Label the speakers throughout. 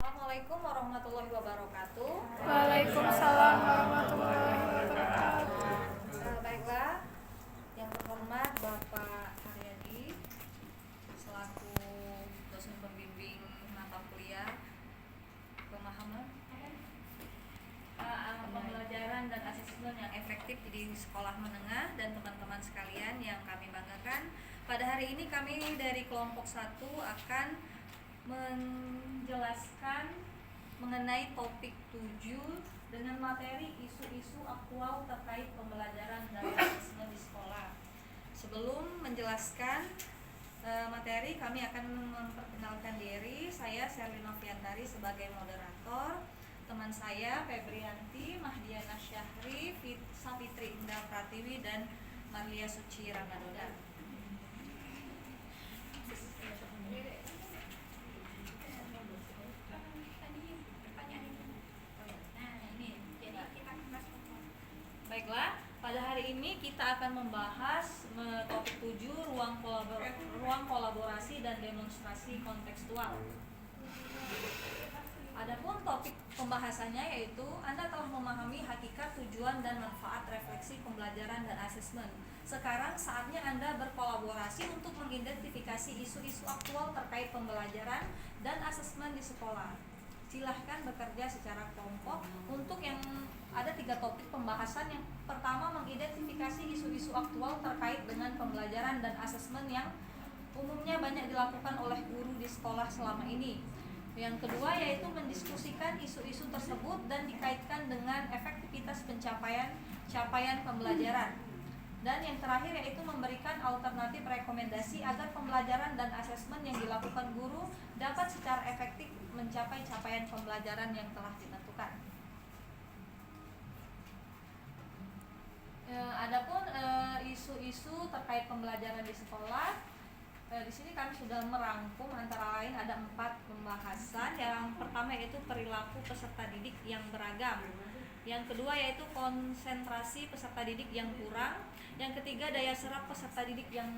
Speaker 1: Assalamualaikum warahmatullahi wabarakatuh.
Speaker 2: Waalaikumsalam warahmatullahi wabarakatuh.
Speaker 1: Baiklah, yang terhormat Bapak Haryadi selaku dosen pembimbing mata kuliah pemahaman pembelajaran dan asesmen yang efektif di sekolah menengah dan teman-teman sekalian yang kami banggakan. Pada hari ini kami dari kelompok 1 akan menjelaskan mengenai topik 7 dengan materi isu-isu aktual terkait pembelajaran dan asesmen di sekolah. Sebelum menjelaskan materi, kami akan memperkenalkan diri. Saya Sherlina Fiantari sebagai moderator. Teman saya Febrianti, Mahdiana Syahri, Safitri Indah Pratiwi, dan Marlia Suci Ramadan. Baiklah, pada hari ini kita akan membahas topik 7 ruang kolaborasi dan demonstrasi kontekstual. Adapun topik pembahasannya yaitu Anda telah memahami hakikat, tujuan, dan manfaat refleksi pembelajaran dan asesmen. Sekarang saatnya Anda berkolaborasi untuk mengidentifikasi isu-isu aktual terkait pembelajaran dan asesmen di sekolah. Silahkan bekerja secara kelompok. Untuk yang ada 3 topik pembahasan. Yang pertama, mengidentifikasi isu-isu aktual terkait dengan pembelajaran dan asesmen yang umumnya banyak dilakukan oleh guru di sekolah selama ini. Yang kedua yaitu mendiskusikan isu-isu tersebut dan dikaitkan dengan efektivitas capaian pembelajaran. Dan yang terakhir yaitu memberikan alternatif rekomendasi agar pembelajaran dan asesmen yang dilakukan guru dapat secara efektif mencapai capaian pembelajaran yang telah ditentukan. Adapun isu-isu terkait pembelajaran di sekolah, di sini kami sudah merangkum antara lain ada 4 pembahasan. Yang pertama yaitu perilaku peserta didik yang beragam. Yang kedua yaitu konsentrasi peserta didik yang kurang. Yang ketiga daya serap peserta didik yang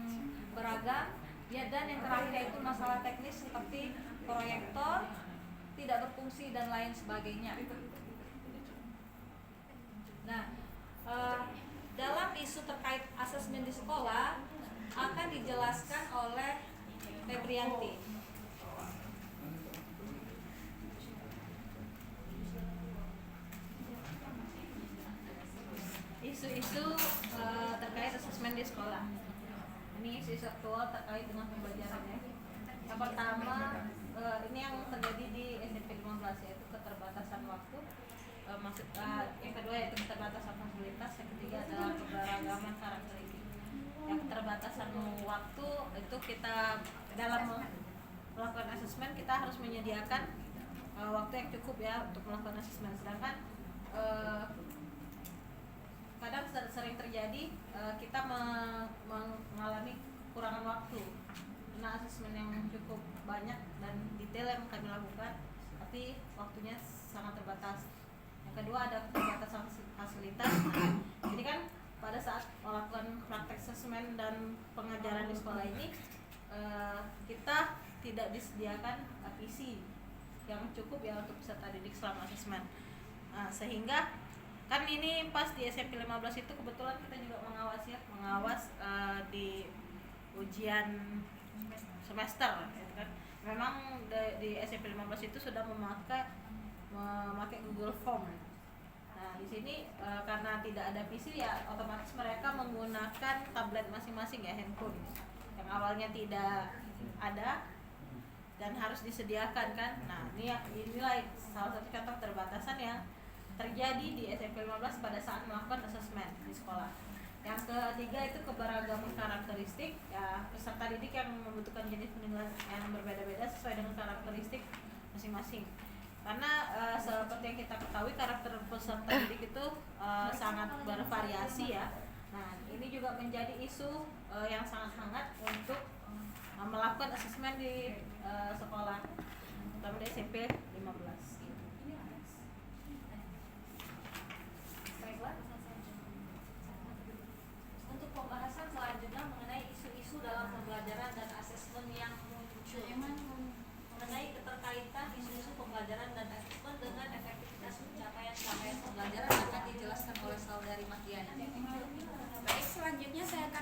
Speaker 1: beragam. Dan yang terakhir yaitu masalah teknis seperti proyektor tidak berfungsi dan lain sebagainya. Nah, dalam isu terkait asesmen di sekolah akan dijelaskan oleh Febrianti. Isu-isu terkait asesmen di sekolah. Ini isu-isu aktual terkait dengan pembelajarannya. Yang pertama, ini yang terjadi di SMP 15 yaitu keterbatasan waktu. Yang kedua yaitu keterbatasan fasilitas. Yang ketiga adalah keberagaman karakteristik. Yang keterbatasan waktu itu kita dalam melakukan asesmen kita harus menyediakan waktu yang cukup ya untuk melakukan asesmen. Sedangkan kadang sering terjadi kita mengalami kekurangan waktu karena asesmen yang cukup banyak dan detail yang kami lakukan, tapi waktunya sangat terbatas. Yang kedua ada keterbatasan fasilitas. Jadi kan pada saat melakukan praktek asesmen dan pengajaran di sekolah ini kita tidak disediakan PC yang cukup ya untuk peserta didik selama asesmen. Sehingga kan ini pas di SMP 15 itu kebetulan kita juga mengawas di ujian semester gitu kan. Memang di SMP 15 itu sudah memakai Google Form. Nah, di sini karena tidak ada PC ya otomatis mereka menggunakan tablet masing-masing ya, handphone. Yang awalnya tidak ada dan harus disediakan kan. Nah, inilah salah satu contoh keterbatasan yang terjadi di SMP 15 pada saat melakukan asesmen di sekolah. Yang ketiga itu keberagaman karakteristik ya, peserta didik yang membutuhkan jenis penilaian yang berbeda-beda sesuai dengan karakteristik masing-masing. Karena seperti yang kita ketahui karakter peserta didik itu sangat bervariasi ya. Nah, ini juga menjadi isu yang sangat hangat untuk melakukan asesmen di sekolah, terutama di SMP 15. Baiklah. Untuk pembahasan selanjutnya mengenai isu-isu dalam pembelajaran dan asesmen yang muncul mengenai keterkaitan isu-isu pembelajaran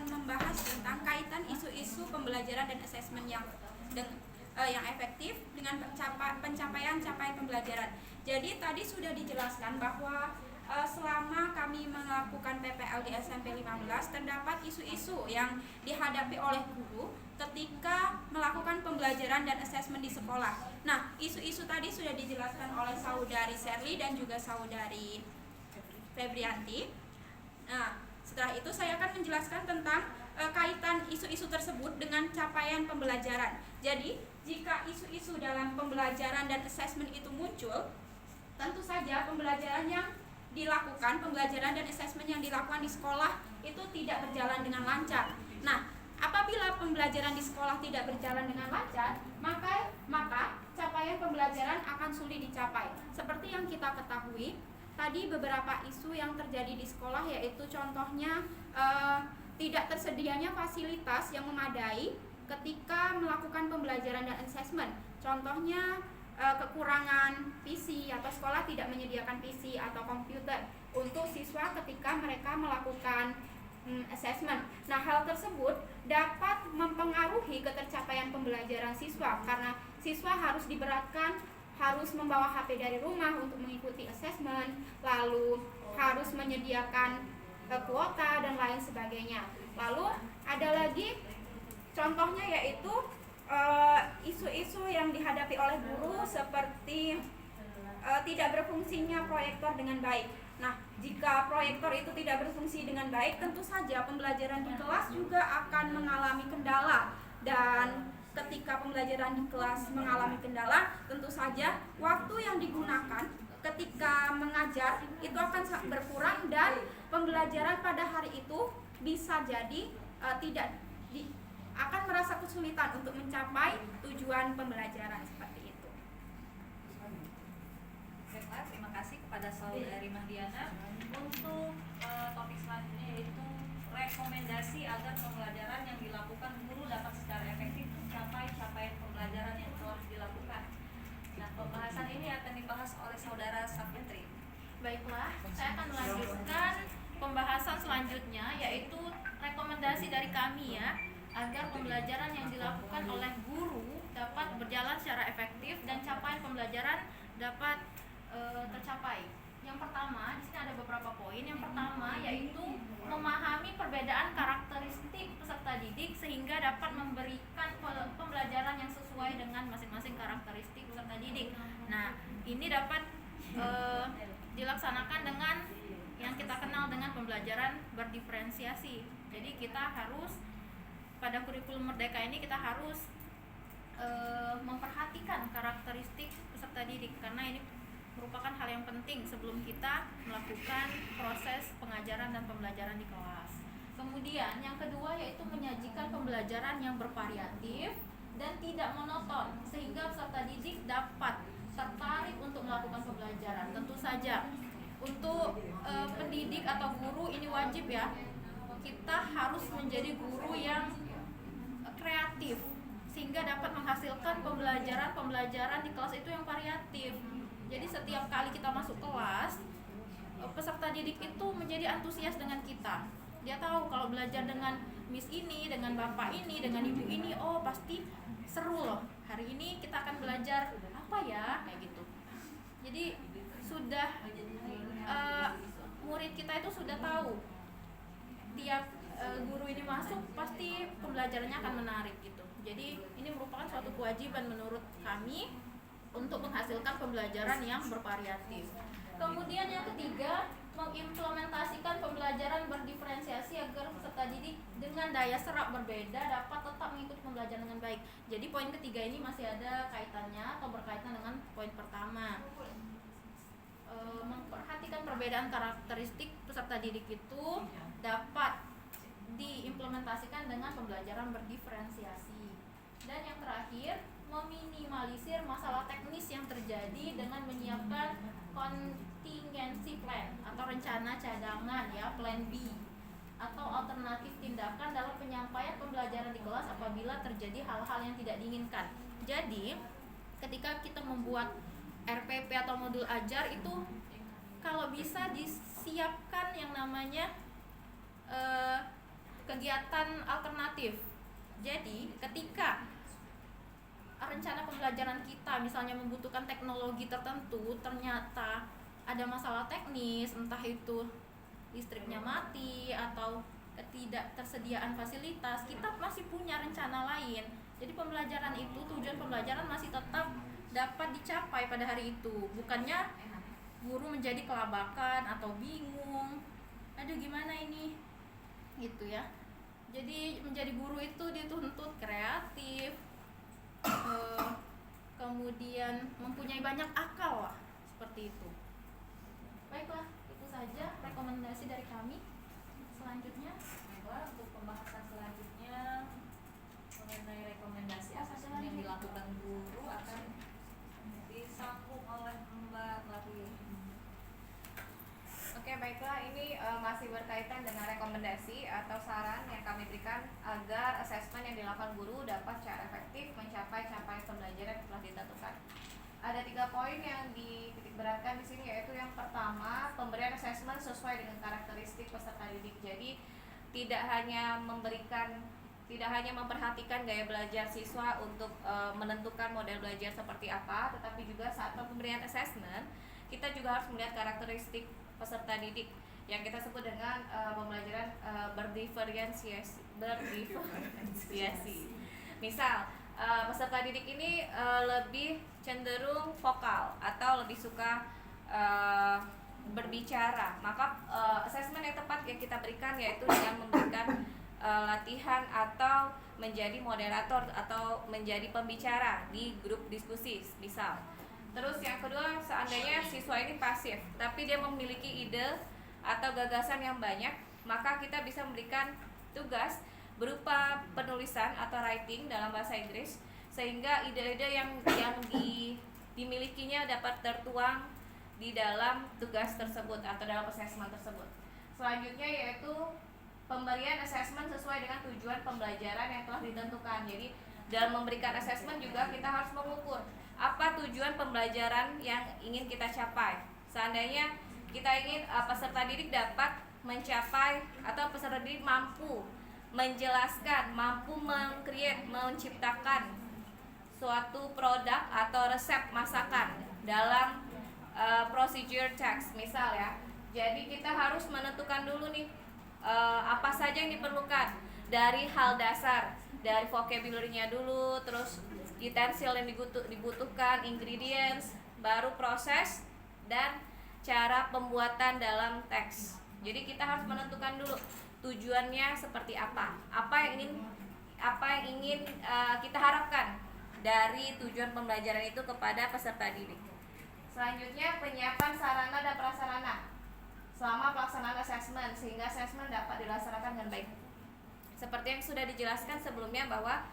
Speaker 3: akan membahas tentang kaitan isu-isu pembelajaran dan asesmen yang efektif dengan pencapaian pembelajaran. Jadi tadi sudah dijelaskan bahwa selama kami melakukan PPL di SMP 15 terdapat isu-isu yang dihadapi oleh guru ketika melakukan pembelajaran dan asesmen di sekolah. Nah, isu-isu tadi sudah dijelaskan oleh saudari Sherly dan juga saudari Febrianti. Nah, setelah itu saya akan menjelaskan tentang kaitan isu-isu tersebut dengan capaian pembelajaran. Jadi, jika isu-isu dalam pembelajaran dan asesmen itu muncul, tentu saja pembelajaran dan asesmen yang dilakukan di sekolah itu tidak berjalan dengan lancar. Nah, apabila pembelajaran di sekolah tidak berjalan dengan lancar, maka capaian pembelajaran akan sulit dicapai. Seperti yang kita ketahui, tadi beberapa isu yang terjadi di sekolah, yaitu contohnya tidak tersedianya fasilitas yang memadai ketika melakukan pembelajaran dan asesmen. Contohnya kekurangan PC atau sekolah tidak menyediakan PC atau komputer untuk siswa ketika mereka melakukan asesmen. Nah, hal tersebut dapat mempengaruhi ketercapaian pembelajaran siswa karena siswa harus diberatkan, harus membawa HP dari rumah untuk mengikuti asesmen, lalu harus menyediakan kuota dan lain sebagainya. Lalu ada lagi contohnya yaitu isu-isu yang dihadapi oleh guru seperti tidak berfungsinya proyektor dengan baik. Nah, jika proyektor itu tidak berfungsi dengan baik, tentu saja pembelajaran di kelas juga akan mengalami kendala. Dan ketika pembelajaran di kelas mengalami kendala, tentu saja waktu yang digunakan ketika mengajar itu akan berkurang dan pembelajaran pada hari itu bisa jadi akan merasa kesulitan untuk mencapai tujuan pembelajaran seperti itu.
Speaker 1: Baiklah, terima kasih kepada saudari Mahdiana. Untuk topik selanjutnya yaitu rekomendasi agar pembelajaran yang dilakukan guru dapat secara efektif mencapai capaian pembelajaran yang telah dilakukan. Nah, pembahasan ini akan dibahas oleh saudara Sapitri.
Speaker 4: Baiklah, saya akan melanjutkan pembahasan selanjutnya, yaitu rekomendasi dari kami ya, agar pembelajaran yang dilakukan oleh guru dapat berjalan secara efektif dan capaian pembelajaran dapat tercapai. Yang pertama, di sini ada beberapa poin. Yang pertama yaitu memahami perbedaan karakteristik peserta didik sehingga dapat memberikan pembelajaran yang sesuai dengan masing-masing karakteristik peserta didik. Nah, ini dapat dilaksanakan dengan yang kita kenal dengan pembelajaran berdiferensiasi. Jadi kita harus pada kurikulum Merdeka ini kita harus memperhatikan karakteristik peserta didik karena ini merupakan hal yang penting sebelum kita melakukan proses pengajaran dan pembelajaran di kelas. Kemudian yang kedua yaitu menyajikan pembelajaran yang bervariatif dan tidak monoton sehingga peserta didik dapat tertarik untuk melakukan pembelajaran. Tentu saja untuk pendidik atau guru ini wajib ya, kita harus menjadi guru yang kreatif sehingga dapat menghasilkan pembelajaran di kelas itu yang variatif. Jadi setiap kali kita masuk kelas, peserta didik itu menjadi antusias dengan kita. Dia tahu kalau belajar dengan Miss ini, dengan Bapak ini, dengan Ibu ini, oh pasti seru loh. Hari ini kita akan belajar apa ya, kayak gitu. Jadi sudah murid kita itu sudah tahu tiap guru ini masuk pasti pembelajarannya akan menarik gitu. Jadi ini merupakan suatu kewajiban menurut kami untuk menghasilkan pembelajaran yang bervariatif. Kemudian yang ketiga, mengimplementasikan pembelajaran berdiferensiasi agar peserta didik dengan daya serap berbeda dapat tetap mengikuti pembelajaran dengan baik. Jadi poin ketiga ini masih ada kaitannya atau berkaitan dengan poin pertama. Memperhatikan perbedaan karakteristik peserta didik itu dapat diimplementasikan dengan pembelajaran berdiferensiasi. Dan yang terakhir, meminimalisir masalah teknis yang terjadi dengan menyiapkan contingency plan atau rencana cadangan ya, plan B atau alternatif tindakan dalam penyampaian pembelajaran di kelas apabila terjadi hal-hal yang tidak diinginkan. Jadi, ketika kita membuat RPP atau modul ajar itu kalau bisa disiapkan yang namanya kegiatan alternatif. Jadi ketika rencana pembelajaran kita misalnya membutuhkan teknologi tertentu, ternyata ada masalah teknis, entah itu listriknya mati atau ketidaktersediaan fasilitas, kita masih punya rencana lain. Jadi pembelajaran itu, tujuan pembelajaran masih tetap dapat dicapai pada hari itu. Bukannya guru menjadi kelabakan atau bingung, aduh gimana ini, gitu ya. Jadi menjadi guru itu dituntut kreatif, kemudian mempunyai banyak akal lah, seperti itu. Baiklah, itu saja rekomendasi dari kami. Selanjutnya,
Speaker 1: Baiklah, untuk pembahasan selanjutnya mengenai rekomendasi asesmen yang dilakukan guru akan disambung oleh Mbak Lavi.
Speaker 5: Oke, baiklah, ini masih berkaitan dengan rekomendasi atau saran yang kami berikan agar asesmen yang dilakukan guru dapat secara efektif mencapai capaian pembelajaran yang telah ditentukan. Ada 3 poin yang dititik beratkan di sini, yaitu yang pertama, pemberian asesmen sesuai dengan karakteristik peserta didik. Jadi tidak hanya memperhatikan gaya belajar siswa untuk menentukan model belajar seperti apa, tetapi juga saat pemberian asesmen kita juga harus melihat karakteristik peserta didik yang kita sebut dengan pembelajaran berdiferensiasi. Misal peserta didik ini lebih cenderung vokal atau lebih suka berbicara, maka asesmen yang tepat yang kita berikan yaitu dengan memberikan latihan atau menjadi moderator atau menjadi pembicara di grup diskusi misal. Terus yang kedua, seandainya siswa ini pasif tapi dia memiliki ide atau gagasan yang banyak, maka kita bisa memberikan tugas berupa penulisan atau writing dalam bahasa Inggris, sehingga ide-ide yang dimilikinya dapat tertuang di dalam tugas tersebut atau dalam assessment tersebut. Selanjutnya yaitu pemberian assessment sesuai dengan tujuan pembelajaran yang telah ditentukan. Jadi dalam memberikan assessment juga kita harus mengukur apa tujuan pembelajaran yang ingin kita capai. Seandainya kita ingin peserta didik dapat mencapai atau peserta didik mampu menjelaskan, mampu menciptakan suatu produk atau resep masakan dalam procedure text misal ya. Jadi kita harus menentukan dulu nih apa saja yang diperlukan dari hal dasar, dari vocabulary-nya dulu, terus utensil yang dibutuhkan, ingredients, baru proses dan cara pembuatan dalam teks. Jadi kita harus menentukan dulu tujuannya seperti apa yang ingin kita harapkan dari tujuan pembelajaran itu kepada peserta didik. Selanjutnya penyiapan sarana dan prasarana selama pelaksanaan asesmen sehingga asesmen dapat dilaksanakan dengan baik. Seperti yang sudah dijelaskan sebelumnya bahwa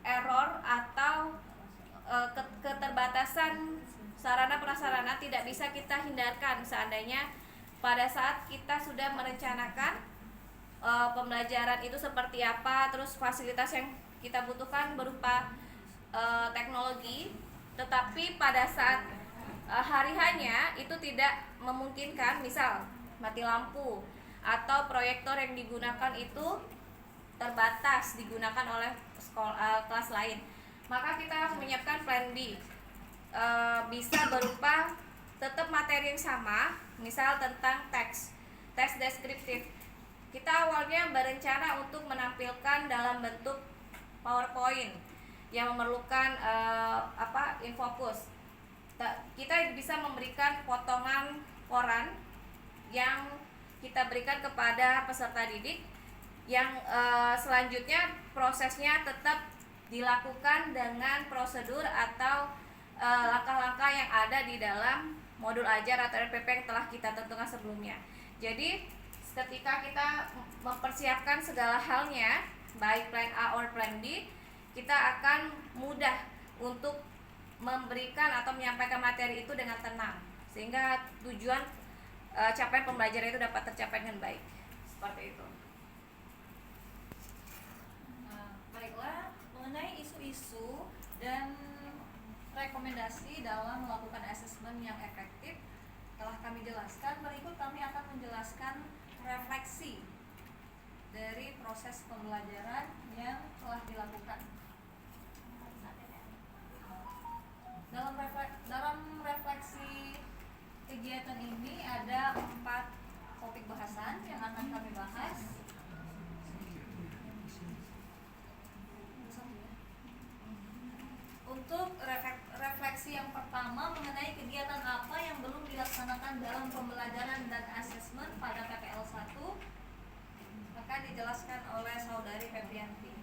Speaker 5: error atau keterbatasan sarana prasarana tidak bisa kita hindarkan seandainya pada saat kita sudah merencanakan pembelajaran itu seperti apa, terus fasilitas yang kita butuhkan berupa teknologi, tetapi pada saat hari-hanya itu tidak memungkinkan, misal mati lampu atau proyektor yang digunakan itu terbatas digunakan oleh kelas lain, maka kita harus menyiapkan plan B. Bisa berupa tetap materi yang sama, misal tentang teks deskriptif. Kita awalnya berencana untuk menampilkan dalam bentuk PowerPoint yang memerlukan infocus. Kita bisa memberikan potongan koran yang kita berikan kepada peserta didik, yang selanjutnya prosesnya tetap dilakukan dengan prosedur atau langkah-langkah yang ada di dalam modul ajar atau RPP yang telah kita tentukan sebelumnya. Jadi ketika kita mempersiapkan segala halnya, baik plan A or plan B, kita akan mudah untuk memberikan atau menyampaikan materi itu dengan tenang, sehingga tujuan capaian pembelajaran itu dapat tercapai dengan baik. Seperti itu.
Speaker 1: Baiklah, mengenai isu-isu dan rekomendasi dalam melakukan asesmen yang efektif,
Speaker 5: telah kami jelaskan, berikut kami akan menjelaskan refleksi dari proses pembelajaran yang telah dilakukan. Dalam refleksi kegiatan ini ada 4 topik bahasan yang akan kami bahas. Untuk refleksi yang pertama mengenai kegiatan apa yang belum dilaksanakan dalam pembelajaran dan asesmen pada PPL 1 akan dijelaskan oleh Saudari Febrianti.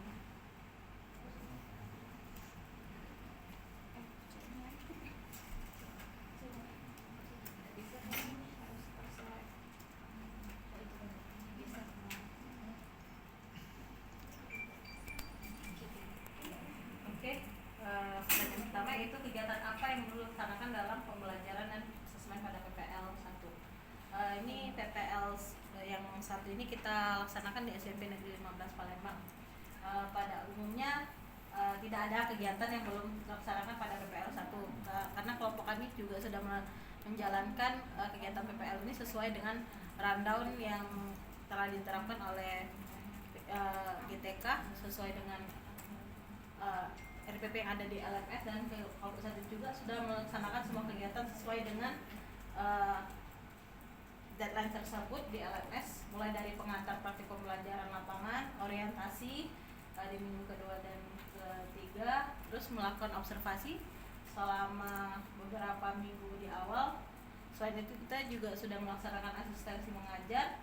Speaker 1: Yang pertama yaitu kegiatan apa yang belum dilaksanakan dalam pembelajaran dan asesmen pada PPL 1. Ini PPL yang satu ini kita laksanakan di SMP Negeri 15 Palembang. Pada umumnya tidak ada kegiatan yang belum dilaksanakan pada PPL 1 karena kelompok kami juga sudah menjalankan kegiatan PPL ini sesuai dengan rundown yang telah diterapkan oleh GTK sesuai dengan RPP yang ada di LMS, dan kelompok 1 juga sudah melaksanakan semua kegiatan sesuai dengan deadline tersebut di LMS, mulai dari pengantar praktik pembelajaran lapangan, orientasi di minggu kedua dan ketiga, terus melakukan observasi selama beberapa minggu di awal. Selain itu kita juga sudah melaksanakan asistensi mengajar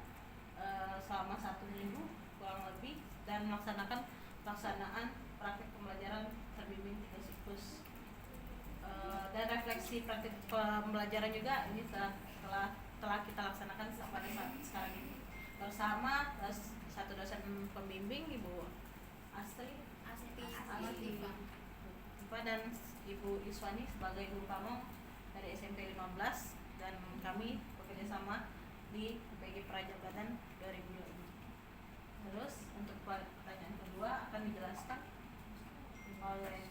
Speaker 1: selama 1 minggu kurang lebih, dan melaksanakan pelaksanaan praktik pembelajaran terbimbing 3 siklus. Dan refleksi praktik pembelajaran juga ini telah kita laksanakan sampai saat sekarang ini bersama satu dosen pembimbing, Ibu Asti dan Ibu Iswani sebagai guru pamong dari SMP 15, dan kami bekerjasama di PG Prajabatan 2002. Terus untuk pertanyaan kedua akan dijelaskan oleh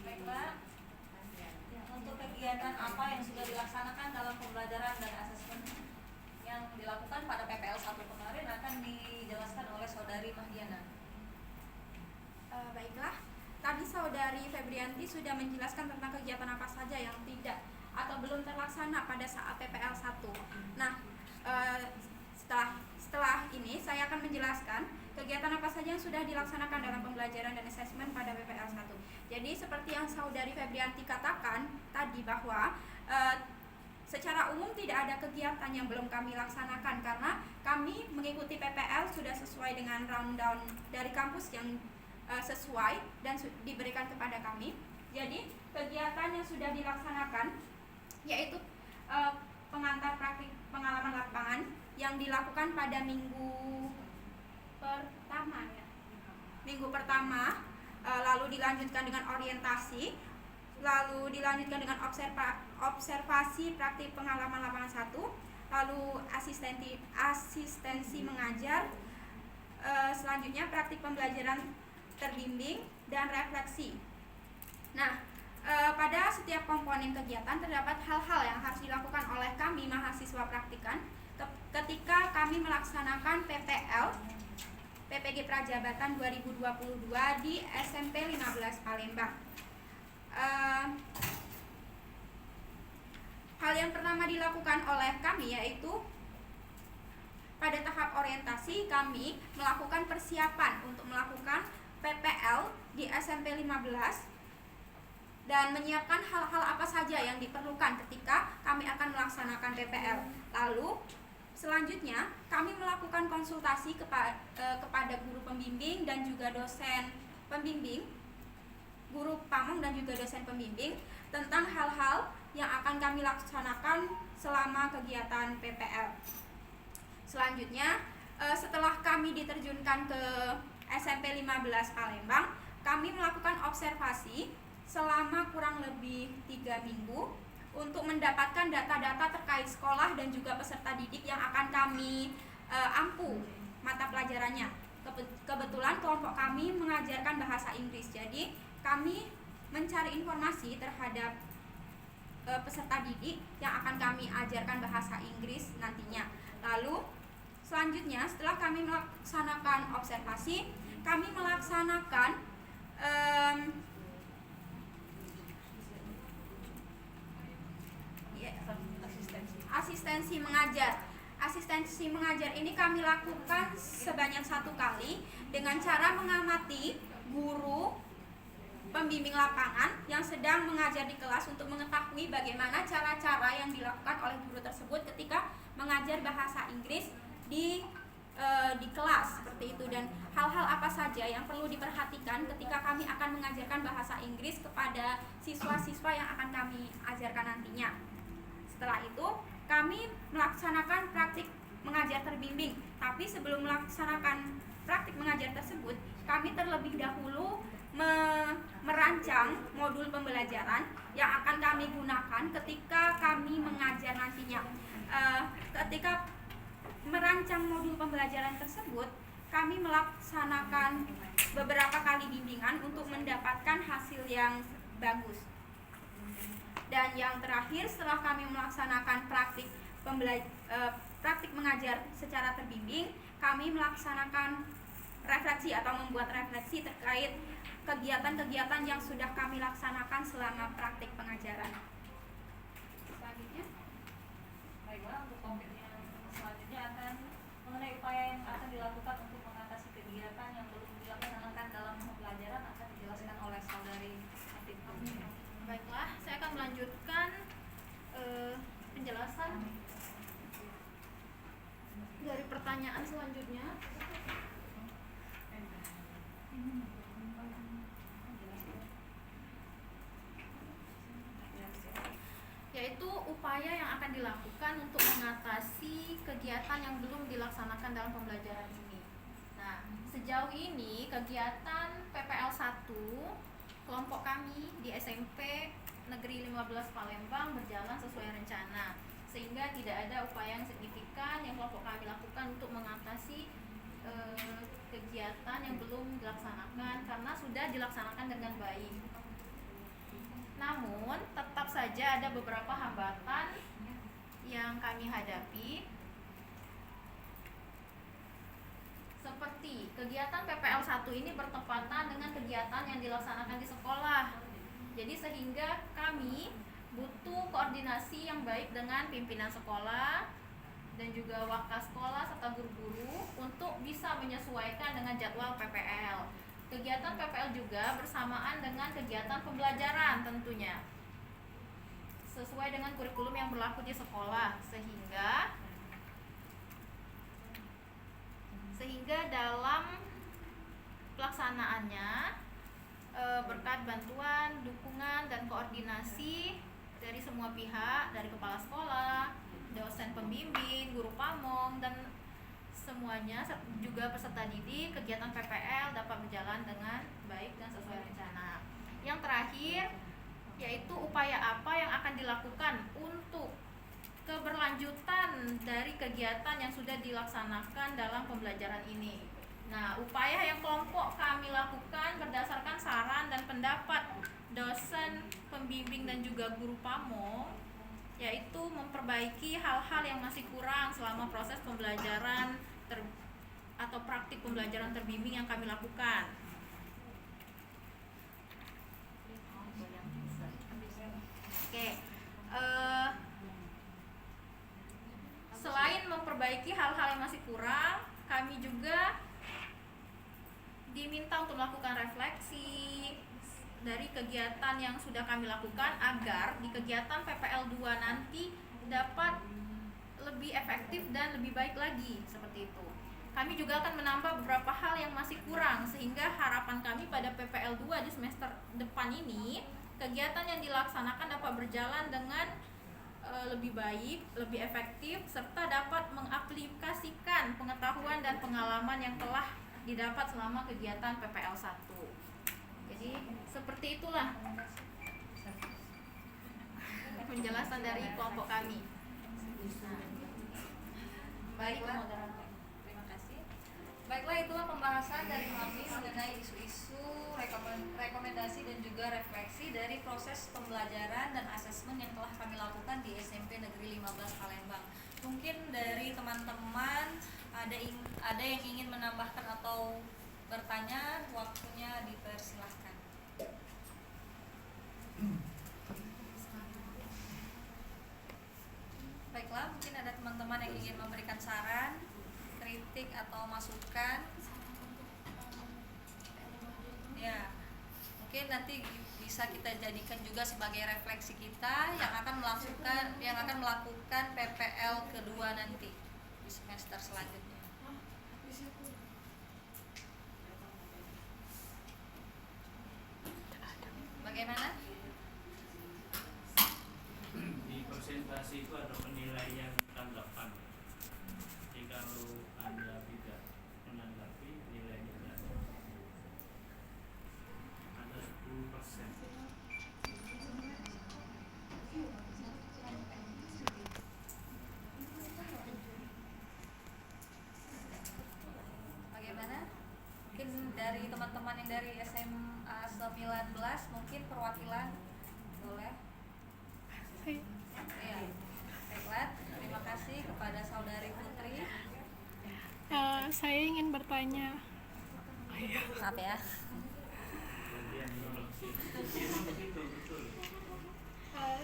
Speaker 5: Baiklah. Untuk kegiatan apa yang sudah dilaksanakan dalam pembelajaran dan asesmen yang dilakukan pada PPL 1 kemarin akan dijelaskan oleh Saudari Mahdiana.
Speaker 3: Baiklah, tadi Saudari Febrianti sudah menjelaskan tentang kegiatan apa saja yang tidak atau belum terlaksana pada saat PPL 1. Nah, setelah ini saya akan menjelaskan kegiatan apa saja yang sudah dilaksanakan dalam pembelajaran dan asesmen pada PPL 1. Jadi seperti yang Saudari Febrianti katakan tadi bahwa secara umum tidak ada kegiatan yang belum kami laksanakan karena kami mengikuti PPL sudah sesuai dengan rundown dari kampus yang sesuai dan diberikan kepada kami. Jadi kegiatan yang sudah dilaksanakan yaitu pengantar praktik pengalaman lapangan yang dilakukan pada minggu pertama, lalu dilanjutkan dengan orientasi, lalu dilanjutkan dengan observasi praktik pengalaman lapangan 1, lalu asistensi mengajar, selanjutnya praktik pembelajaran terbimbing dan refleksi. Nah, pada setiap komponen kegiatan terdapat hal-hal yang harus dilakukan oleh kami mahasiswa praktikan ketika kami melaksanakan PPG Prajabatan 2022 di SMP 15 Palembang. Hal yang pertama dilakukan oleh kami yaitu pada tahap orientasi kami melakukan persiapan untuk melakukan PPL di SMP 15 dan menyiapkan hal-hal apa saja yang diperlukan ketika kami akan melaksanakan PPL. Lalu selanjutnya kami melakukan konsultasi kepada guru pembimbing dan juga dosen pembimbing, guru pamong dan juga dosen pembimbing tentang hal-hal yang akan kami laksanakan selama kegiatan PPL. Selanjutnya setelah kami diterjunkan ke SMP 15 Palembang, kami melakukan observasi selama kurang lebih 3 minggu untuk mendapatkan data-data terkait sekolah dan juga peserta didik yang akan kami ampu mata pelajarannya. Kebetulan kelompok kami mengajarkan bahasa Inggris, jadi kami mencari informasi terhadap peserta didik yang akan kami ajarkan bahasa Inggris nantinya. Lalu selanjutnya setelah kami melaksanakan observasi, kami melaksanakan asistensi mengajar. Asistensi mengajar ini kami lakukan sebanyak 1 kali dengan cara mengamati guru pembimbing lapangan yang sedang mengajar di kelas untuk mengetahui bagaimana cara-cara yang dilakukan oleh guru tersebut ketika mengajar bahasa Inggris di kelas seperti itu, dan hal-hal apa saja yang perlu diperhatikan ketika kami akan mengajarkan bahasa Inggris kepada siswa-siswa yang akan kami ajarkan nantinya. Setelah itu kami melaksanakan praktik mengajar terbimbing, tapi sebelum melaksanakan praktik mengajar tersebut kami terlebih dahulu merancang modul pembelajaran yang akan kami gunakan ketika kami mengajar nantinya. Ketika merancang modul pembelajaran tersebut, kami melaksanakan beberapa kali bimbingan untuk mendapatkan hasil yang bagus. Dan yang terakhir, setelah kami melaksanakan praktik mengajar secara terbimbing, kami melaksanakan refleksi atau membuat refleksi terkait kegiatan-kegiatan yang sudah kami laksanakan selama praktik pengajaran. Selanjutnya,
Speaker 1: Baiklah, untuk topik yang selanjutnya akan mengenai upaya yang akan dilakukan untuk mengatasi kegiatan yang belum dilaksanakan dalam pembelajaran akan dijelaskan oleh saudari Atik.
Speaker 4: Baiklah, saya akan melanjutkan penjelasan dari pertanyaan selanjutnya. Yaitu upaya yang akan dilakukan untuk mengatasi kegiatan yang belum dilaksanakan dalam pembelajaran ini. Nah, sejauh ini kegiatan PPL 1 kelompok kami di SMP Negeri 15 Palembang berjalan sesuai rencana, sehingga tidak ada upaya yang signifikan yang kelompok kami lakukan untuk mengatasi kegiatan yang belum dilaksanakan karena sudah dilaksanakan dengan baik. Namun tetap saja ada beberapa hambatan yang kami hadapi, seperti kegiatan PPL 1 ini bertepatan dengan kegiatan yang dilaksanakan di sekolah. Jadi sehingga kami butuh koordinasi yang baik dengan pimpinan sekolah dan juga wakil sekolah serta guru-guru untuk bisa menyesuaikan dengan jadwal PPL. Kegiatan PPL juga bersamaan dengan kegiatan pembelajaran tentunya, sesuai dengan kurikulum yang berlaku di sekolah, sehingga dalam pelaksanaannya berkat bantuan, dukungan, dan koordinasi dari semua pihak, dari kepala sekolah, dosen pembimbing, guru pamong, dan semuanya juga peserta didik, kegiatan PPL dapat berjalan dengan baik dan sesuai rencana. Yang terakhir, yaitu upaya apa yang akan dilakukan untuk keberlanjutan dari kegiatan yang sudah dilaksanakan dalam pembelajaran ini. Nah, upaya yang kelompok kami lakukan berdasarkan saran dan pendapat dosen pembimbing dan juga guru pamong, yaitu memperbaiki hal-hal yang masih kurang selama proses pembelajaran atau praktik pembelajaran terbimbing yang kami lakukan. Oke, selain memperbaiki hal-hal yang masih kurang, kami juga diminta untuk melakukan refleksi dari kegiatan yang sudah kami lakukan agar di kegiatan PPL 2 nanti dapat lebih efektif dan lebih baik lagi, seperti itu. Kami juga akan menambah beberapa hal yang masih kurang, sehingga harapan kami pada PPL 2 di semester depan ini kegiatan yang dilaksanakan dapat berjalan dengan lebih baik, lebih efektif, serta dapat mengaplikasikan pengetahuan dan pengalaman yang telah didapat selama kegiatan PPL 1. Jadi seperti itulah penjelasan dari kelompok kami.
Speaker 5: Baiklah. Terima kasih. Baiklah, itulah pembahasan dari kami mengenai isu-isu rekomendasi
Speaker 6: rekomendasi dan juga refleksi dari proses pembelajaran dan asesmen yang telah kami lakukan di SMP Negeri 15 Palembang. Mungkin dari teman-teman ada yang ingin menambahkan atau bertanya, waktunya dipersilahkan. Baiklah, mungkin ada teman-teman yang ingin memberikan saran, kritik atau masukan. Ya, mungkin nanti bisa kita jadikan juga sebagai refleksi kita yang akan melakukan PPL kedua nanti di semester selanjutnya. Bagaimana?
Speaker 7: Di presentasi itu ada penilaian tanggapan. Jadi kalau Anda tidak menanggapi, nilainya ada 10%.
Speaker 6: Bagaimana? Mungkin dari teman-teman yang dari SMA 19 mungkin perwakilan boleh. Ya. Baiklah, terima kasih kepada Saudari Putri.
Speaker 2: Saya ingin bertanya.
Speaker 6: Maaf ya.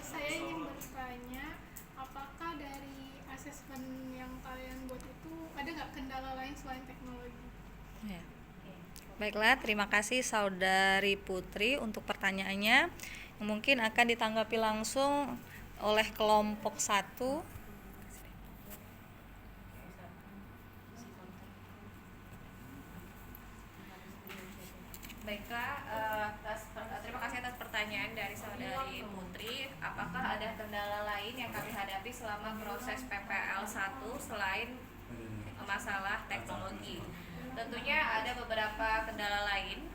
Speaker 2: Saya ingin bertanya, apakah dari asesmen yang kalian buat itu ada nggak kendala lain selain teknologi?
Speaker 6: Ya. Baiklah, terima kasih Saudari Putri untuk pertanyaannya. Mungkin akan ditanggapi langsung oleh kelompok 1.
Speaker 5: Baiklah, terima kasih atas pertanyaan dari Saudari Putri. Apakah ada kendala lain yang kami hadapi selama proses PPL 1 selain masalah teknologi? Tentunya ada beberapa kendala lain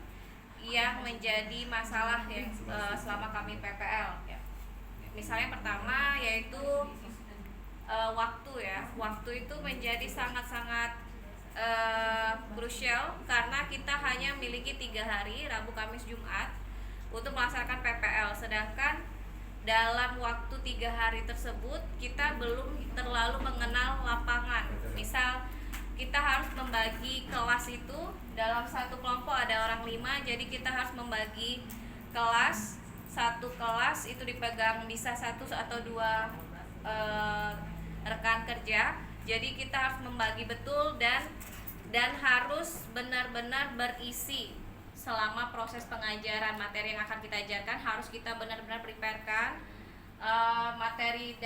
Speaker 5: yang menjadi masalah yang selama kami PPL ya. Misalnya pertama yaitu waktu ya. Waktu itu menjadi sangat-sangat krusial karena kita hanya memiliki 3 hari, Rabu, Kamis, Jumat untuk melaksanakan PPL. Sedangkan dalam waktu 3 hari tersebut kita belum terlalu mengenal lapangan. Misal kita harus membagi kelas itu dalam satu kelompok ada orang 5, jadi kita harus membagi kelas. Satu kelas itu dipegang bisa 1 atau 2 rekan kerja. Jadi kita harus membagi betul dan harus benar-benar berisi selama proses pengajaran. Materi yang akan kita ajarkan harus kita benar-benar preparekan. Materi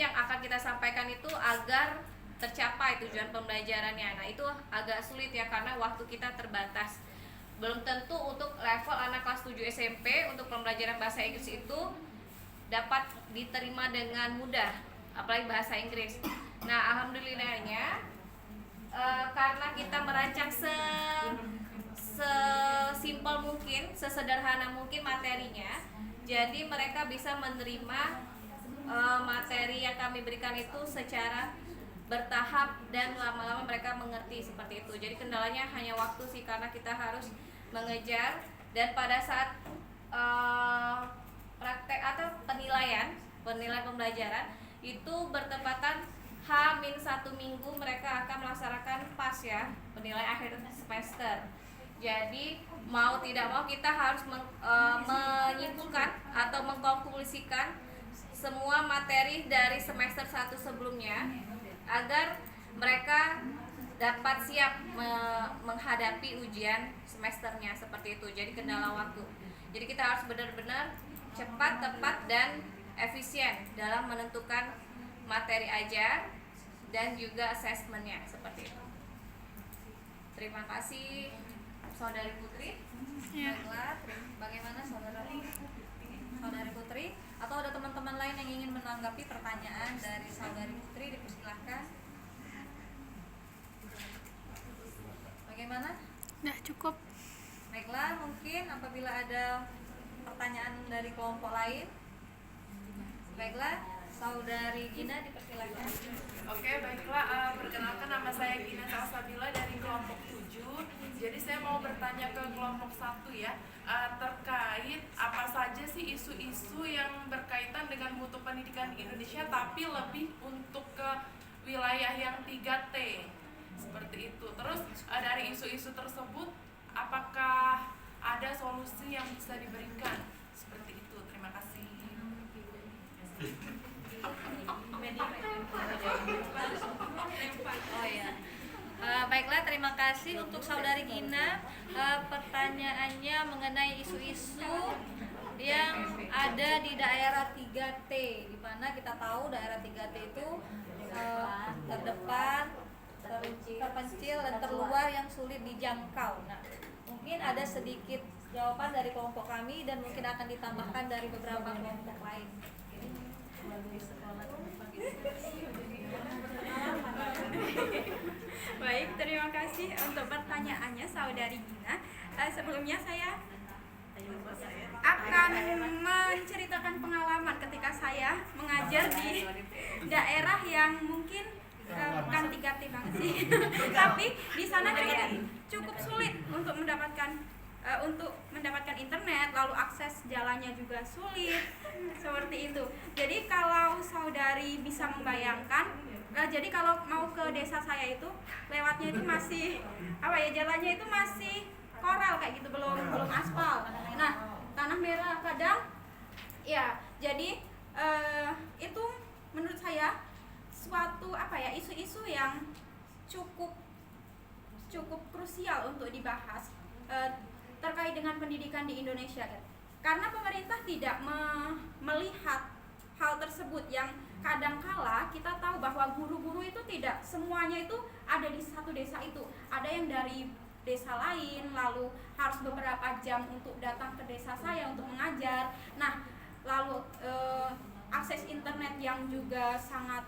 Speaker 5: yang akan kita sampaikan itu agar tercapai tujuan pembelajarannya. Nah, itu agak sulit ya karena waktu kita terbatas. Belum tentu untuk level anak kelas 7 SMP untuk pembelajaran bahasa Inggris itu dapat diterima dengan mudah, apalagi bahasa Inggris. Nah, alhamdulillahnya karena kita merancang sesimpel mungkin, sesederhana mungkin materinya, jadi mereka bisa menerima materi yang kami berikan itu secara bertahap dan lama-lama mereka mengerti seperti itu. Jadi kendalanya hanya waktu sih karena kita harus mengejar, dan pada saat praktek atau penilaian pembelajaran itu bertepatan H-1 minggu mereka akan melaksanakan PAS ya, penilaian akhir semester. Jadi mau tidak mau kita harus menyimpulkan atau mengkonklusikan semua materi dari semester 1 sebelumnya agar mereka dapat siap menghadapi ujian semesternya seperti itu. Jadi kendala waktu. Jadi kita harus benar-benar cepat, tepat, dan efisien dalam menentukan materi ajar dan juga asesmennya seperti itu. Terima kasih Saudari Putri.
Speaker 2: Ya.
Speaker 6: Baiklah, bagaimana Saudari Putri? Atau ada teman-teman lain yang ingin menanggapi pertanyaan dari Saudari Putri? Dipersilahkan. Bagaimana?
Speaker 2: Nah, cukup.
Speaker 6: Baiklah, mungkin apabila ada pertanyaan dari kelompok lain. Baiklah, Saudari Gina dipersilakan.
Speaker 8: Oke, baiklah. Perkenalkan, nama saya Gina Salsabila dari kelompok 7. Jadi saya mau bertanya ke kelompok kelompok 1 ya, terkait apa saja sih isu-isu yang berkaitan dengan mutu pendidikan di Indonesia, tapi lebih untuk ke wilayah yang 3T seperti itu. Terus dari isu-isu tersebut apakah ada solusi yang bisa diberikan seperti itu? Terima kasih.
Speaker 6: Oh ya. Baiklah, terima kasih untuk Saudari Gina. Pertanyaannya mengenai isu-isu yang ada di daerah 3T, di mana kita tahu daerah 3T itu terdepan, terpencil dan terluar yang sulit dijangkau. Nah, mungkin ada sedikit jawaban dari kelompok kami dan mungkin akan ditambahkan dari beberapa kelompok lain.
Speaker 3: Baik, terima kasih untuk pertanyaannya Saudari Gina. Sebelumnya saya akan menceritakan pengalaman ketika saya mengajar di daerah yang mungkin bukan 3T banget sih, tapi di sana cukup sulit untuk mendapatkan internet, lalu akses jalannya juga sulit, seperti itu. Jadi kalau saudari bisa membayangkan, jadi kalau mau ke desa saya itu lewatnya itu masih jalannya itu masih koral kayak gitu, belum aspal. Nah, tanah merah kadang ya, jadi itu menurut saya suatu isu-isu yang cukup krusial untuk dibahas terkait dengan pendidikan di Indonesia, karena pemerintah tidak melihat hal tersebut. Yang kadangkala kita tahu bahwa guru-guru itu tidak semuanya itu ada di satu desa itu, ada yang dari desa lain, lalu harus beberapa jam untuk datang ke desa saya untuk mengajar. Nah, lalu akses internet yang juga sangat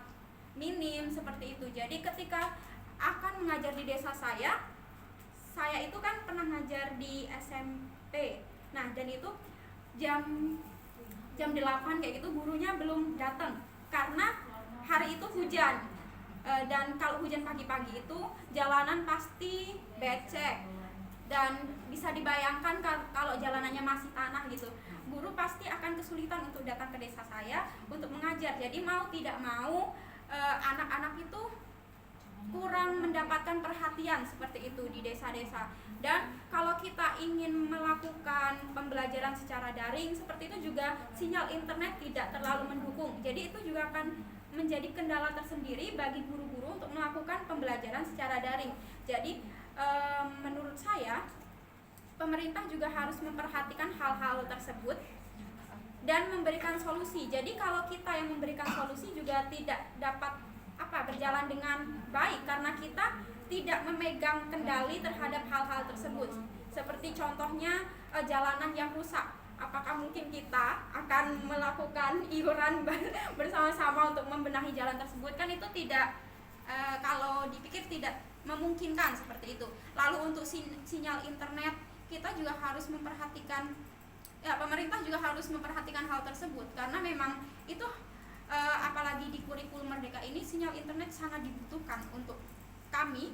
Speaker 3: minim seperti itu. Jadi ketika akan mengajar di desa saya itu kan pernah ngajar di SMP. Nah, dan itu jam 8 kayak gitu gurunya belum datang karena hari itu hujan. Dan kalau hujan pagi-pagi itu jalanan pasti becek, dan bisa dibayangkan kalau jalanannya masih tanah gitu, guru pasti akan kesulitan untuk datang ke desa saya untuk mengajar. Jadi mau tidak mau anak-anak itu kurang mendapatkan perhatian seperti itu di desa-desa. Dan kalau kita ingin melakukan pembelajaran secara daring seperti itu juga sinyal internet tidak terlalu mendukung. Jadi itu juga akan menjadi kendala tersendiri bagi guru-guru untuk melakukan pembelajaran secara daring. Jadi menurut saya pemerintah juga harus memperhatikan hal-hal tersebut dan memberikan solusi. Jadi kalau kita yang memberikan solusi juga tidak dapat berjalan dengan baik karena kita tidak memegang kendali terhadap hal-hal tersebut. Seperti contohnya jalanan yang rusak. Apakah mungkin kita akan melakukan iuran bersama-sama untuk membenahi jalan tersebut? Kan itu tidak, kalau dipikir tidak memungkinkan seperti itu. Lalu untuk sinyal internet, kita juga harus memperhatikan, pemerintah juga harus memperhatikan hal tersebut. Karena memang itu, apalagi di kurikulum Merdeka ini, sinyal internet sangat dibutuhkan untuk kami,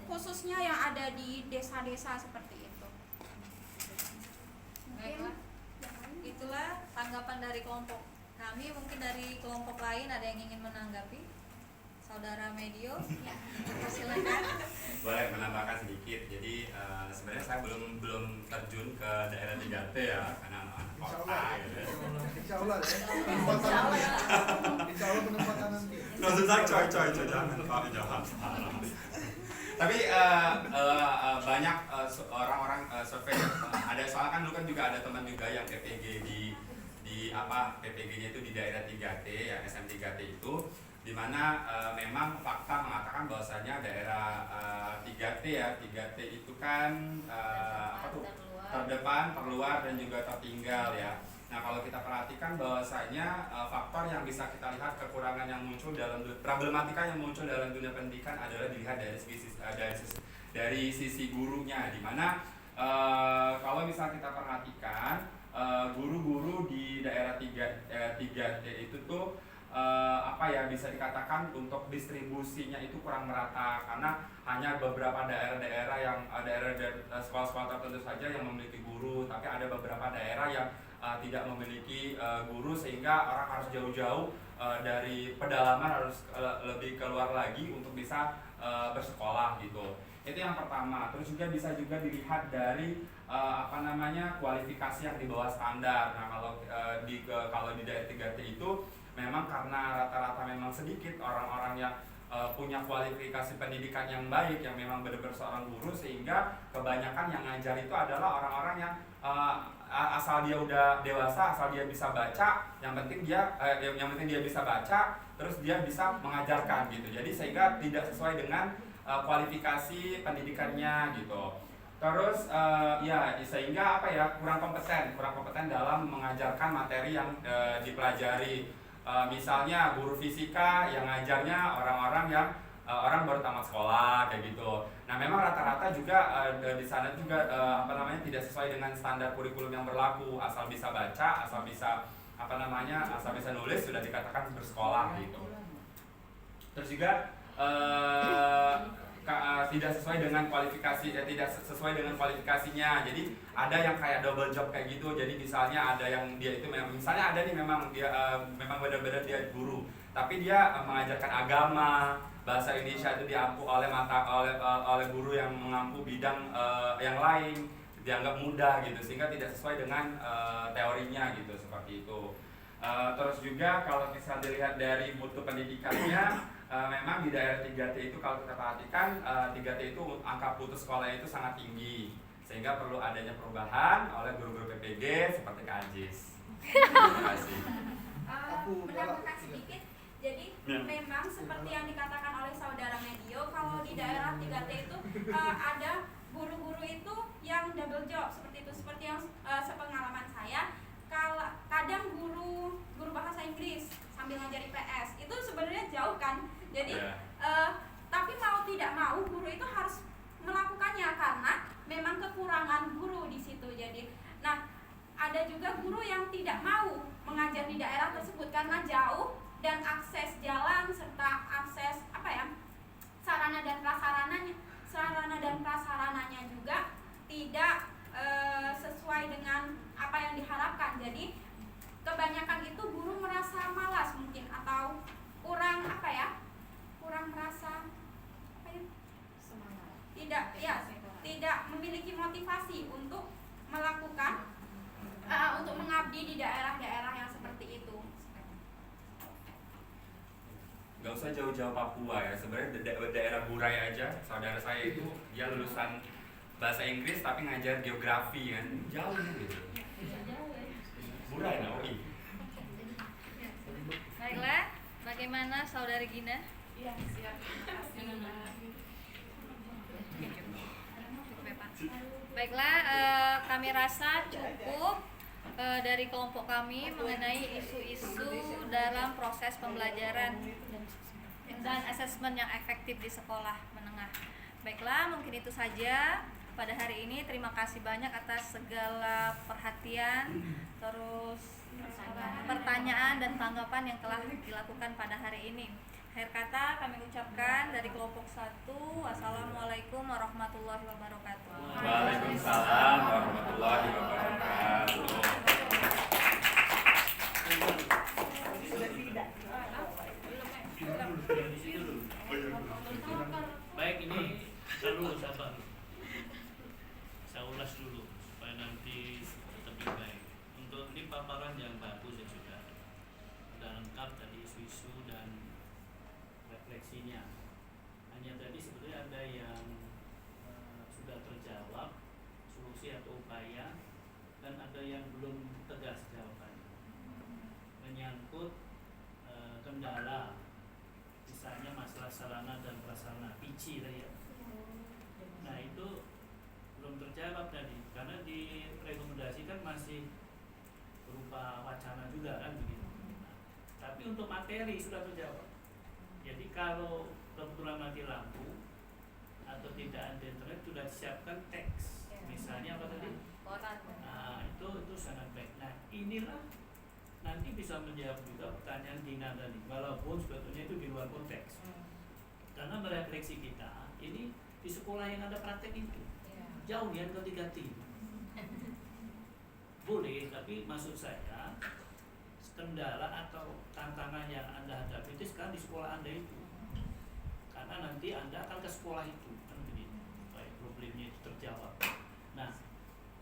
Speaker 3: khususnya yang ada di desa-desa seperti itu.
Speaker 6: Baiklah, itulah tanggapan dari kelompok kami. Mungkin dari kelompok lain ada yang ingin menanggapi? Saudara Medio, silakan.
Speaker 9: Boleh menambahkan sedikit. Jadi sebenarnya saya belum terjun ke daerah 3T ya, karena anak kota gitu.
Speaker 10: Insya Allah ya. Insya Allah penempatan nanti.
Speaker 9: Maksud saya coy jangan Pak, jangan salah. Tapi banyak orang-orang survei, ada soal kan dulu kan juga ada teman juga yang PPG di PPG-nya itu di daerah 3T ya, SM 3T itu, di mana memang fakta mengatakan bahwasanya daerah 3T ya, 3T itu kan terdepan, terluar dan juga tertinggal ya. Nah, kalau kita perhatikan bahwasanya faktor yang bisa kita lihat, kekurangan yang muncul dalam problematika yang muncul dalam dunia pendidikan adalah dilihat dari sisi gurunya, di mana kalau misal kita perhatikan guru-guru di daerah 3T itu tuh bisa dikatakan untuk distribusinya itu kurang merata, karena hanya beberapa daerah-daerah yang sekolah-sekolah tertentu saja yang memiliki guru, tapi ada beberapa daerah yang tidak memiliki guru, sehingga orang harus jauh-jauh dari pedalaman, harus lebih keluar lagi untuk bisa bersekolah gitu. Itu yang pertama. Terus juga bisa juga dilihat dari kualifikasi yang di bawah standar. Nah, kalau di daerah 3T itu memang karena rata-rata memang sedikit orang-orang yang punya kualifikasi pendidikan yang baik, yang memang benar-benar seorang guru, sehingga kebanyakan yang ngajar itu adalah orang-orang yang asal dia udah dewasa, asal dia bisa baca, yang penting dia bisa baca, terus dia bisa mengajarkan gitu. Jadi sehingga tidak sesuai dengan kualifikasi pendidikannya gitu. Terus sehingga kurang kompeten dalam mengajarkan materi yang dipelajari. Misalnya guru fisika yang ngajarnya orang-orang yang orang baru tamat sekolah kayak gitu. Nah, memang rata-rata juga di sana juga tidak sesuai dengan standar kurikulum yang berlaku. Asal bisa baca, asal bisa nulis sudah dikatakan bersekolah gitu. Terus juga tidak sesuai dengan kualifikasinya. Jadi ada yang kayak double job kayak gitu. Jadi misalnya ada yang dia itu memang benar-benar dia guru, tapi dia mengajarkan agama, bahasa Indonesia itu diampu oleh guru yang mengampu bidang yang lain, dianggap mudah gitu, sehingga tidak sesuai dengan teorinya gitu, seperti itu. Terus juga kalau bisa dilihat dari mutu pendidikannya, memang di daerah 3T itu kalau kita perhatikan 3T itu angka putus sekolah itu sangat tinggi, sehingga perlu adanya perubahan oleh guru-guru PPG seperti Kak Ajis. Terima kasih.
Speaker 3: Menambahkan sedikit, jadi memang seperti yang dikatakan oleh saudara Medio, kalau di daerah 3T itu ada guru-guru itu yang double job seperti itu, seperti yang sepengalaman saya. Kadang guru bahasa Inggris sambil ngajar IPS itu sebenarnya jauh kan, jadi tapi mau tidak mau guru itu harus melakukannya karena memang kekurangan guru di situ. Jadi ada juga guru yang tidak mau mengajar di daerah tersebut karena jauh dan akses jalan serta akses sarana dan prasarananya juga tidak sesuai dengan apa yang diharapkan. Jadi kebanyakan itu guru merasa malas mungkin, atau kurang merasa tidak memiliki motivasi untuk melakukan untuk mengabdi di daerah-daerah yang seperti itu.
Speaker 9: Gak usah jauh-jauh Papua ya, sebenarnya daerah Burai aja, saudara saya itu dia lulusan bahasa Inggris tapi ngajar geografi kan, jauh gitu. Burai UI.
Speaker 4: Baiklah, bagaimana saudari Gina?
Speaker 8: Iya, siap. Terima kasih.
Speaker 4: Baiklah, kami rasa cukup dari kelompok kami mengenai isu-isu dalam proses pembelajaran dan asesmen yang efektif di sekolah menengah. Baiklah, mungkin itu saja pada hari ini. Terima kasih banyak atas segala perhatian, terus pertanyaan dan tanggapan yang telah dilakukan pada hari ini. Akhir kata kami ucapkan dari kelompok 1, wassalamualaikum warahmatullahi wabarakatuh.
Speaker 9: Waalaikumsalam warahmatullahi wabarakatuh.
Speaker 7: Baik, ini dulu sabar. Saya ulas dulu supaya nanti lebih baik. Untuk ini paparan yang bagus ya, sudah lengkap tadi isu-isu dan refleksinya. Hanya tadi sebetulnya ada yang sudah terjawab, solusi atau upaya, dan ada yang belum tegas jawabannya. Menyangkut kendala, misalnya masalah sarana dan prasarana, PICI tadi ya. Nah itu belum terjawab tadi, karena direkomendasikan masih berupa wacana juga kan begitu. Nah, tapi untuk materi sudah terjawab. Jadi kalau kebetulan mati lampu atau tidak ada internet, sudah disiapkan teks. Misalnya apa tadi? Nah itu sangat baik. Nah inilah nanti bisa menjawab juga pertanyaan Dina tadi, walaupun sebetulnya itu di luar konteks. Karena merefleksi kita ini di sekolah yang ada praktek itu jauh ya ke 3T. Boleh, tapi maksud saya kendala atau tantangan yang Anda hadapi itu sekarang di sekolah Anda itu. Karena nanti Anda akan ke sekolah itu kan begitu. Supaya problemnya itu terjawab. Nah,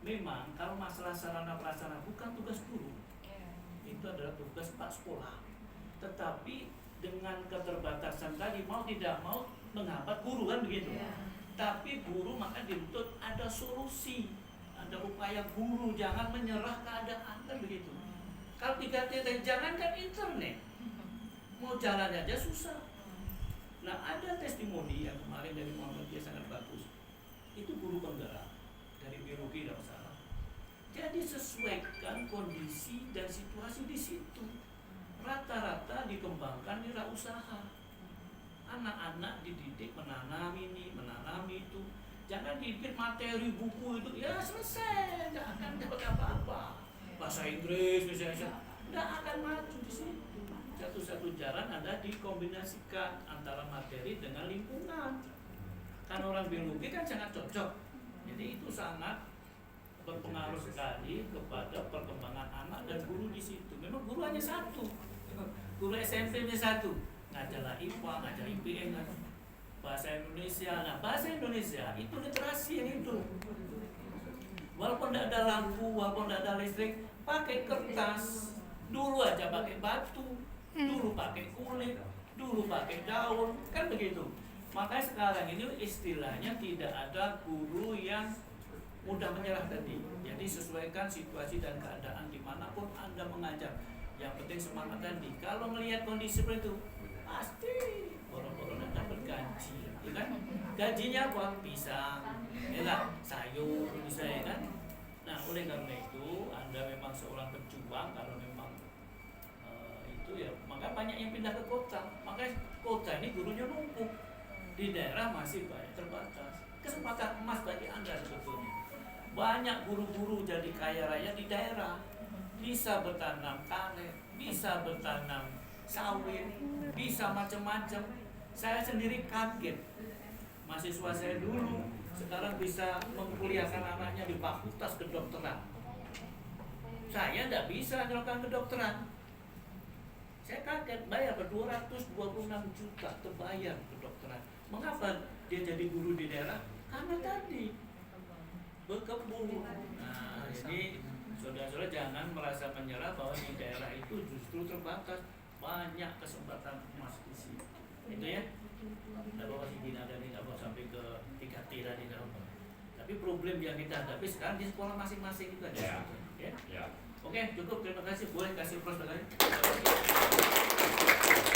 Speaker 7: memang kalau masalah sarana prasarana bukan tugas guru. Itu adalah tugas Pak sekolah. Tetapi dengan keterbatasan tadi mau tidak mau menghambat guru kan begitu. Tapi guru maka dituntut ada solusi, ada upaya guru, jangan menyerah keadaan kan begitu. Kalau 3T jangankan internet, mau jalan aja susah. Nah ada testimoni yang kemarin dari Muhammadiyah sangat bagus. Itu guru penggerak dari biologi tidak salah. Jadi sesuaikan kondisi dan situasi di situ. Rata-rata dikembangkan wirausaha. Anak-anak dididik menanam ini, menanam itu. Jangan dididik materi buku itu, ya selesai, tidak akan dapat apa-apa. Bahasa Inggris misalnya, tidak akan maju di situ. Satu-satu jalan ada dikombinasikan antara materi dengan lingkungan. Kan orang biologi kan sangat cocok. Jadi itu sangat berpengaruh sekali kepada perkembangan anak dan guru di situ. Memang guru hanya satu, guru SMP hanya satu, ngajar IPA, ngajar IPS, bahasa Indonesia. Nah bahasa Indonesia itu literasi yang hidup. Walaupun tidak ada lampu, walaupun tidak ada listrik, pakai kertas. Dulu aja pakai batu, dulu pakai kulit, dulu pakai daun, kan begitu. Makanya sekarang ini istilahnya tidak ada guru yang mudah menyerah tadi. Jadi sesuaikan situasi dan keadaan dimanapun Anda mengajar. Yang penting semangat tadi. Kalau melihat kondisi seperti itu, pasti boro-boro dapat gaji, ya kan? Gajinya apa? Pisang, sayur, bisa ya kan? Nah, oleh karena itu Anda memang seorang pejuang. Kalau memang itu ya, maka banyak yang pindah ke kota. Makanya kota ini gurunya numpuk. Di daerah masih banyak terbatas. Kesempatan emas bagi Anda sebetulnya. Banyak guru-guru jadi kaya raya di daerah. Bisa bertanam karet, bisa bertanam sawit, bisa macam-macam. Saya sendiri kaget. Mahasiswa saya dulu sekarang bisa mengkuliahkan anaknya di fakultas kedokteran. Saya tidak bisa melakukan kedokteran. Saya kaget, bayar 226 juta terbayar kedokteran. Mengapa dia jadi guru di daerah? Karena tadi berkebun. Nah, jadi saudara-saudara jangan merasa menyerah bahwa di daerah itu justru terbatas, banyak kesempatan emas di sini. Itu ya. Tidak bawa si Dina dan tidak bawa sampai ke 3T tadi. Tapi problem yang kita hadapi sekarang di sekolah masing-masing itu ada. Ya. Oke, cukup. Terima kasih. Boleh kasih plus lagi.